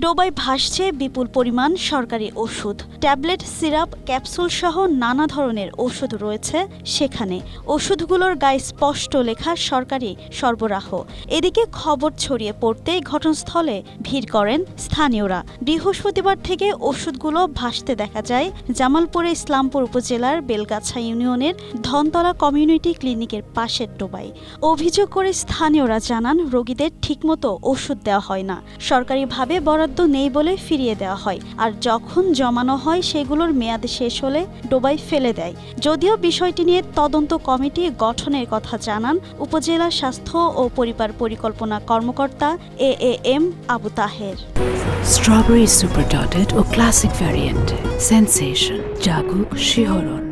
ডোবায় ভাসছে বিপুল পরিমাণ সরকারি ওষুধ, ট্যাবলেট, সিরাপ, ক্যাপসুল সহ নানা ধরনের ওষুধ রয়েছে সেখানে। ওষুধগুলোর গায়ে স্পষ্ট লেখা সরকারি সরবরাহ। এদিকে খবর ছড়িয়ে পড়তেই ঘটনাস্থলে ভিড় করেন স্থানীয়রা। বৃহস্পতিবার থেকে ওষুধগুলো ভাসতে দেখা যায় জামালপুরে ইসলামপুর উপজেলার বেলগাছা ইউনিয়নের ধনতলা কমিউনিটি ক্লিনিকের পাশের ডোবায়। অভিযোগ করে স্থানীয়রা জানান, রোগীদের ঠিকমতো ওষুধ দেওয়া হয় না, সরকারিভাবে বরাদ্দ নেই বলে ফিরিয়ে দেওয়া হয়, আর যখন জমানো হয় সেগুলোর মেয়াদ শেষ হলে ডোবায় ফেলে দেয়। যদিও বিষয়টি নিয়ে তদন্ত কমিটি গঠনের কথা জানান উপজেলা স্বাস্থ্য ও পরিবার পরিকল্পনা কর্মকর্তা AAM Abu Taher. Strawberry super dotted ও ক্লাসিক ভ্যারিয়েন্ট সেন্সেশন জাগুক শিহরণ।